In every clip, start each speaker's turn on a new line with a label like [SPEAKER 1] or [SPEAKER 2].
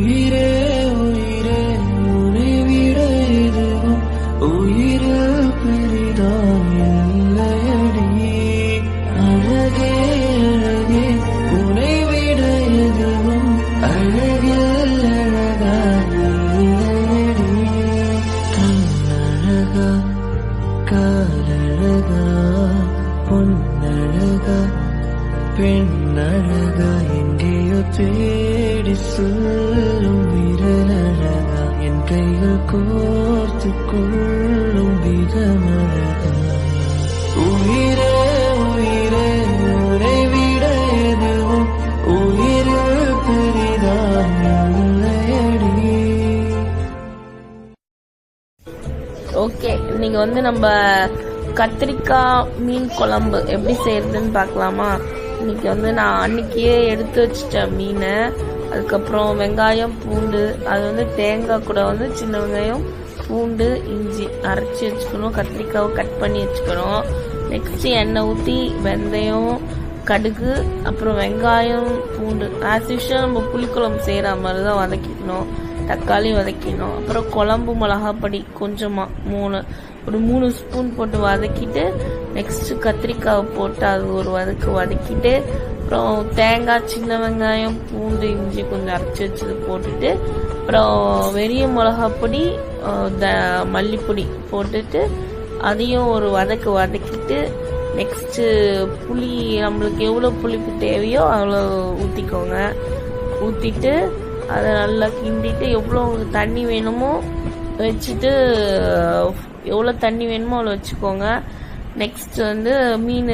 [SPEAKER 1] உயிரே உயிரே உன்னை விட எதுவும் உயிரில் பெரிதாய் இல்லையடி. அழகே அழகே உன்னை விட எதுவும் அழகில் அழகாய் இல்லையடி. கண்ணழகா காலழகா பொன்னழகா பெண்ணழகா எங்கேயோ தேடி சொல்லும் விரலழகா என் கைகள் கோர்த்து கொள்ளும் விதமழகா. உயிரே உயிரே உன்னை விட எதுவும் உயிரில் பெரிதாய் இல்லையடி.
[SPEAKER 2] ஓகே, இன்னைக்கு நம்ம கத்திரிக்காய் மீன் குழம்பு எப்படி செய்யறதுன்னு பார்க்கலாமா. இன்னைக்கு நான் அன்னைக்கே எடுத்து வச்சிட்டேன் மீனை. அதுக்கப்புறம் வெங்காயம் பூண்டு, அது தேங்காய் கூட சின்ன வெங்காயம் பூண்டு இஞ்சி அரைச்சி வச்சுக்கணும். கத்திரிக்காவை கட் பண்ணி வச்சுக்கணும். நெக்ஸ்ட் எண்ணெய் ஊற்றி வெந்தயம் கடுகு அப்புறம் வெங்காயம் பூண்டு ஆஸ் யூஷுவல் நம்ம புளிக்குழம்பு செய்கிற மாதிரி தான் வதக்கிக்கணும். தக்காளி வதக்கிடணும். அப்புறம் குழம்பு மிளகாப்பொடி கொஞ்சமாக ஒரு 3 ஸ்பூன் போட்டு வதக்கிட்டு நெக்ஸ்ட் கத்திரிக்காவை போட்டு அது ஒரு வதக்கிட்டு அப்புறம் தேங்காய் சின்ன வெங்காயம் பூண்டு இஞ்சி கொஞ்சம் அரைச்சி வச்சது போட்டுட்டு அப்புறம் வெறிய மிளகாப்பொடி மல்லிப்பொடி போட்டுட்டு அதையும் ஒரு வதக்கிட்டு நெக்ஸ்ட்டு புளி நம்மளுக்கு எவ்வளோ புளிப்பு தேவையோ அவ்வளோ ஊற்றிக்கோங்க. ஊற்றிட்டு அதை நல்லா கிண்டிட்டு எவ்வளோ தண்ணி வேணுமோ வச்சுட்டு எவ்வளோ தண்ணி வேணுமோ அவ்வளோ வச்சுக்கோங்க. நெக்ஸ்ட் மீன்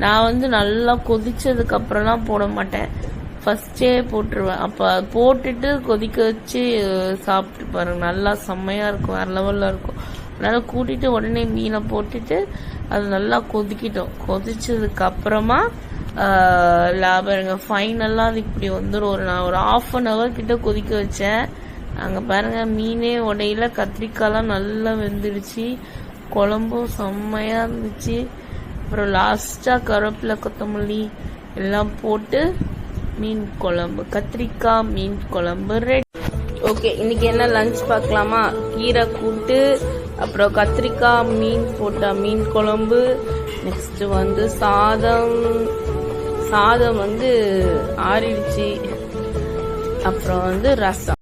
[SPEAKER 2] நான் நல்லா கொதிச்சதுக்கப்புறம்லாம் போட மாட்டேன், ஃபஸ்ட்டே போட்டுருவேன். அப்போ போட்டுட்டு கொதிக்க வச்சு சாப்பிட்டு பாருங்க, நல்லா செம்மையாக இருக்கும், வேறு லெவலில் இருக்கும். அதனால் கூட்டிட்டு உடனே மீனை போட்டுட்டு அது நல்லா கொதிச்சதுக்கப்புறமா பாருங்க ஃபைனலாக அது இப்படி நான் ஒரு 1/2 hour கிட்ட கொதிக்க வச்சேன். அங்கே பாருங்க மீனே உடையில, கத்திரிக்காய்லாம் நல்லா வெந்துடுச்சு, குழம்பும் செம்மையாக இருந்துச்சு. அப்புறம் லாஸ்ட்டாக கருவேப்பிலை கொத்தமல்லி எல்லாம் போட்டு மீன் குழம்பு, கத்திரிக்காய் மீன் குழம்பு ரெடி. ஓகே, இன்னைக்கு என்ன லஞ்ச் பார்க்கலாமா. கீரை கூட்டு அப்புறம் கத்திரிக்காய் மீன் போட்ட மீன் குழம்பு. நெக்ஸ்ட் சாதம் ஆறிடுச்சு. அப்புறம் ரசம்.